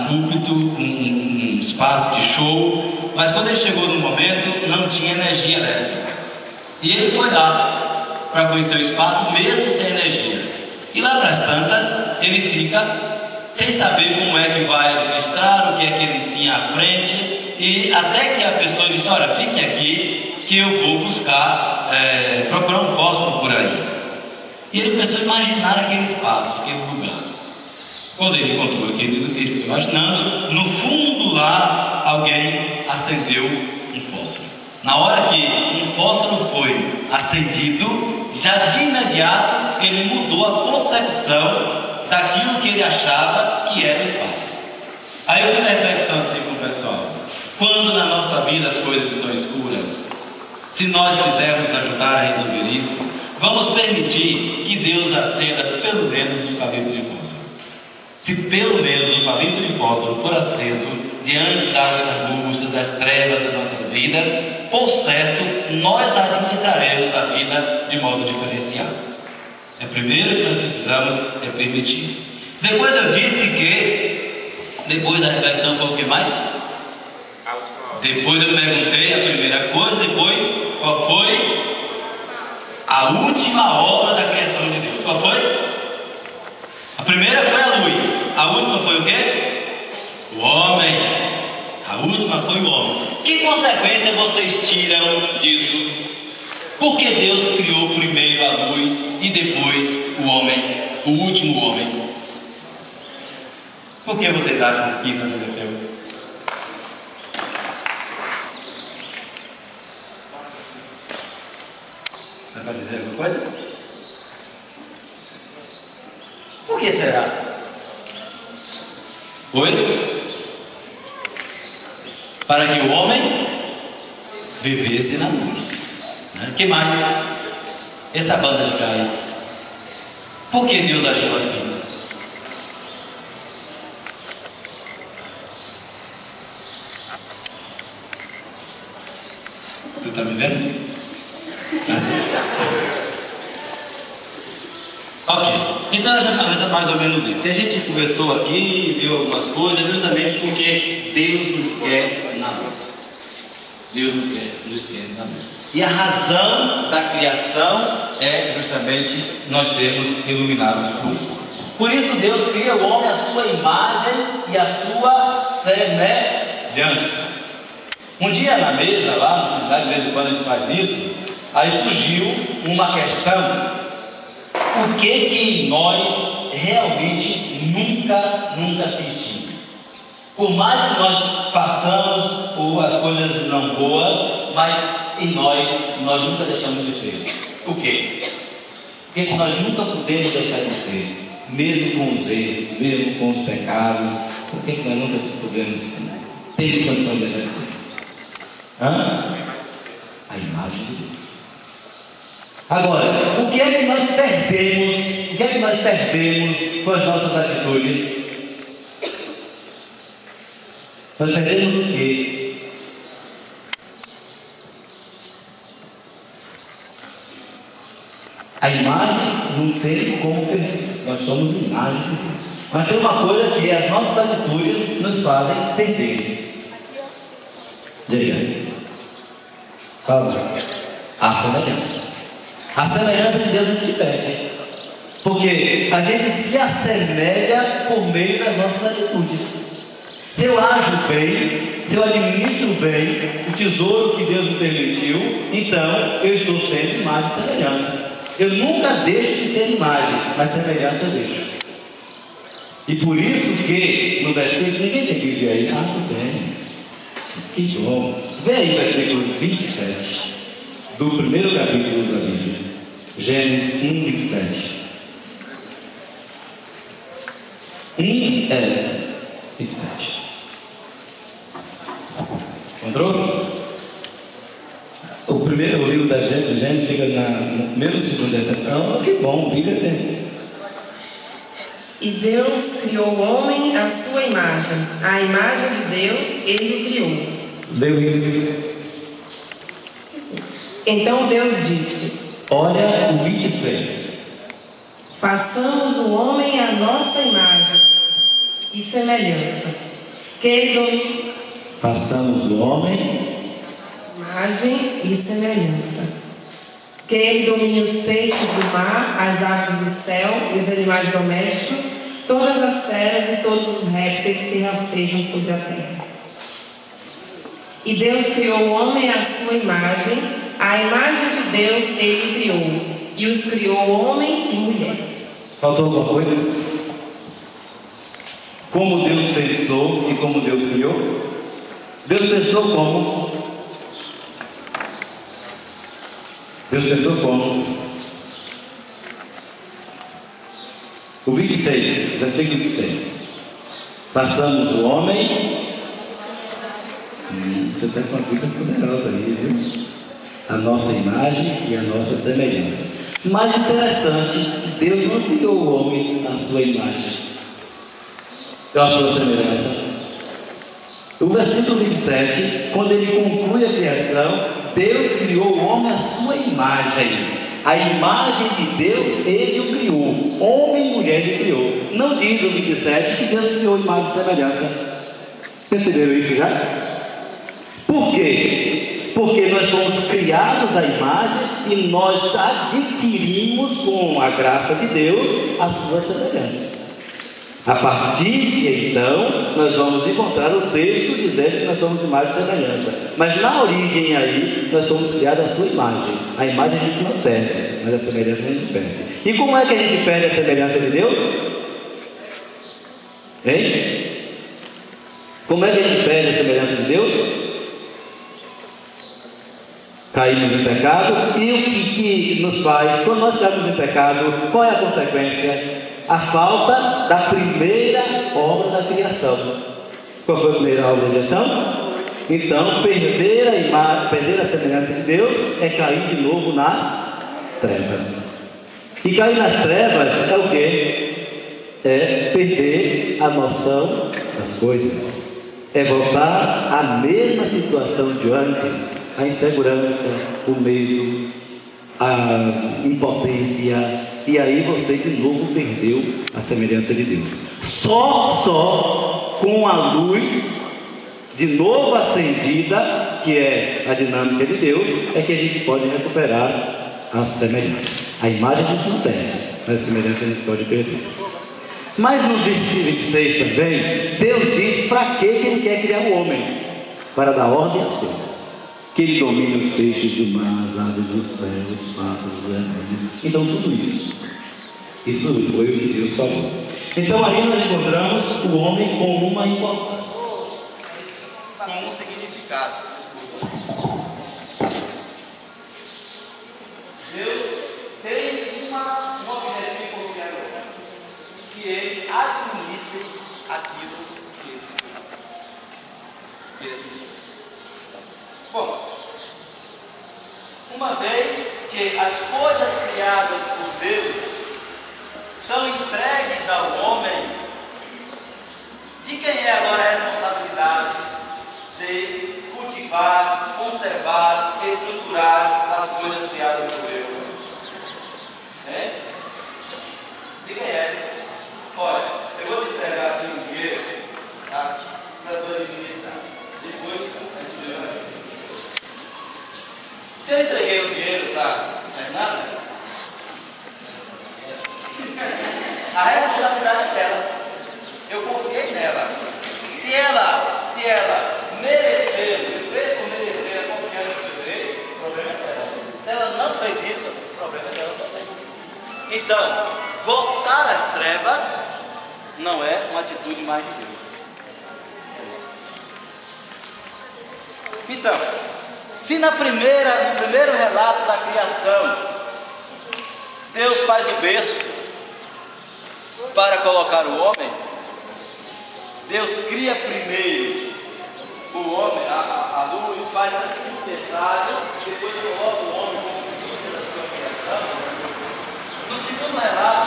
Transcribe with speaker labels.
Speaker 1: púlpito, um espaço de show, mas quando ele chegou no momento, não tinha energia elétrica. E ele foi lá para conhecer o espaço, mesmo sem energia. E lá para as tantas, ele fica sem saber como é que vai administrar, o que é que ele tinha à frente, e até que a pessoa disse: olha, fique aqui que eu vou buscar, procurar um fósforo por aí. E ele começou a imaginar aquele espaço, aquele lugar. Quando ele encontrou aquele, ele ficou imaginando, no fundo lá, alguém acendeu um fósforo. Na hora que um fósforo foi acendido, já de imediato ele mudou a concepção daquilo que ele achava que era o espaço. Aí eu fiz a reflexão assim com o pessoal: quando na nossa vida as coisas estão escuras, se nós quisermos ajudar a resolver isso, vamos permitir que Deus acenda pelo menos um palito de fósforo. Se pelo menos um palito de fósforo for aceso diante das angústias, das trevas das nossas vidas, por certo, nós administraremos a vida de modo diferenciado. É primeiro que nós precisamos permitir. Depois eu disse que, depois da reflexão, foi o que mais? Depois eu perguntei a primeira coisa, depois qual foi? A última obra da criação de Deus. Qual foi? A primeira foi a luz. A última foi o quê? O homem. A última foi o homem. Que consequência vocês tiram disso? Porque Deus criou primeiro a luz e depois o homem, o último homem. Por que vocês acham que isso aconteceu? Dá para dizer alguma coisa? Por que será? Oi? Para que o homem vivesse na luz. O que mais? Essa banda de Caio. Por que Deus agiu assim? Você está me vendo? Ok. Então já falamos mais ou menos isso. E a gente conversou aqui, viu algumas coisas, justamente porque Deus nos quer na luz. Deus nos quer na luz. E a razão da criação é justamente nós sermos iluminados por Ele. Por isso Deus cria o homem à sua imagem e à sua semelhança. Um dia na mesa, lá na cidade, de vez em quando a gente faz isso, aí surgiu uma questão: o que nós realmente nunca se extingue? Por mais que nós façamos as coisas não boas, mas em nós nunca deixamos de ser. O quê? O que nós nunca podemos deixar de ser? Mesmo com os erros, mesmo com os pecados, por que nós nunca podemos ter condição de deixar de ser? A imagem de Deus. Agora, o que é que nós perdemos? O que é que nós perdemos com as nossas atitudes? Nós perdemos o quê? A imagem não tem como perder. Nós somos imagem de Deus. Mas tem uma coisa que as nossas atitudes nos fazem perder. Diga. Fala. A semelhança. A semelhança de Deus a gente perde. Porque a gente se assemelha por meio das nossas atitudes. Se eu ajo bem, se eu administro bem o tesouro que Deus me permitiu, então eu estou sendo imagem e semelhança. Eu nunca deixo de ser imagem, mas semelhança eu deixo. E por isso que no versículo, ninguém tem Bíblia aí? Tudo bem. Que bom. Vê aí o versículo 27 do primeiro capítulo da Bíblia. Gênesis 1, 27. 27. Encontrou? O livro da Gênesis fica no mesmo segundo dessa. Então, que bom, Bíblia tem.
Speaker 2: E Deus criou o homem à sua imagem. A imagem de Deus, Ele o criou.
Speaker 1: Leu isso.
Speaker 2: Então Deus disse:
Speaker 1: olha o 26.
Speaker 2: Façamos o homem à nossa imagem e semelhança, Que ele domine.
Speaker 1: Façamos o homem
Speaker 2: Imagem e semelhança. Que ele domine os peixes do mar, as aves do céu e os animais domésticos, todas as feras e todos os répteis que rastejam sobre a terra. E Deus criou o homem à sua imagem, a imagem de Deus ele criou, e os criou homem e mulher.
Speaker 1: Faltou alguma coisa? Como Deus pensou e como Deus criou? Deus pensou como? Deus pensou como? O 26, versículo 26. Passamos o homem. Você está com uma dica poderosa aí, viu? A nossa imagem e a nossa semelhança. Mais interessante, Deus não criou o homem à sua imagem, à sua semelhança. O versículo 27, quando ele conclui a criação, Deus criou o homem à sua imagem. A imagem de Deus, ele o criou. Homem e mulher ele criou. Não diz o 27 que Deus criou imagem e semelhança. Perceberam isso já? Por quê? Porque nós fomos criados à imagem e nós adquirimos com a graça de Deus a sua semelhança. A partir de então, nós vamos encontrar o texto dizendo que nós somos imagem e semelhança. Mas na origem aí, nós somos criados à sua imagem. A imagem a gente não perde, mas a semelhança a gente perde. E como é que a gente perde a semelhança de Deus? Hein? Como é que a gente perde a semelhança de Deus? Caímos em pecado. E o que nos faz, quando nós caímos em pecado, qual é a consequência? A falta da primeira obra da criação. Qual foi a primeira obra da criação? Então, perder a imagem, perder a semelhança de Deus é cair de novo nas trevas. E cair nas trevas é o quê? É perder a noção das coisas. É voltar à mesma situação de antes. A insegurança, o medo, a impotência. E aí você de novo perdeu a semelhança de Deus. Só com a luz de novo acendida, que é a dinâmica de Deus, é que a gente pode recuperar a semelhança. A imagem a gente não perde, mas a semelhança a gente pode perder. Mas no versículo 26 também, Deus diz para que ele quer criar o homem: para dar ordem às coisas. Que ele domine os peixes do mar, as aves do céu, os pássaros do rebanho. Então tudo isso foi o que Deus falou. Então aí nós encontramos o homem com uma importância, com um significado. Deus tem um objetivo com o criador, que ele administre aquilo que ele administra. Bom, uma vez que as coisas criadas por Deus são entregues ao homem, de quem é agora a responsabilidade de cultivar, conservar, estruturar as coisas criadas por Deus? De quem é? Olha, eu vou te entregar aqui um dinheiro, tá? Para tu administrar. Depois a gente vê aqui. Se eu entreguei o dinheiro para Fernanda, a responsabilidade é dela. Eu confiei nela. Se ela merecer, fez por merecer a confiança que eu dei, o problema é dela. Se ela não fez isso, o problema é dela também. Então, voltar às trevas não é uma atitude mais de Deus. Então, se no primeiro relato da criação, Deus faz o berço para colocar o homem, Deus cria primeiro o homem, a luz, faz aquilo necessário e depois coloca o homem como início da sua criação. No segundo relato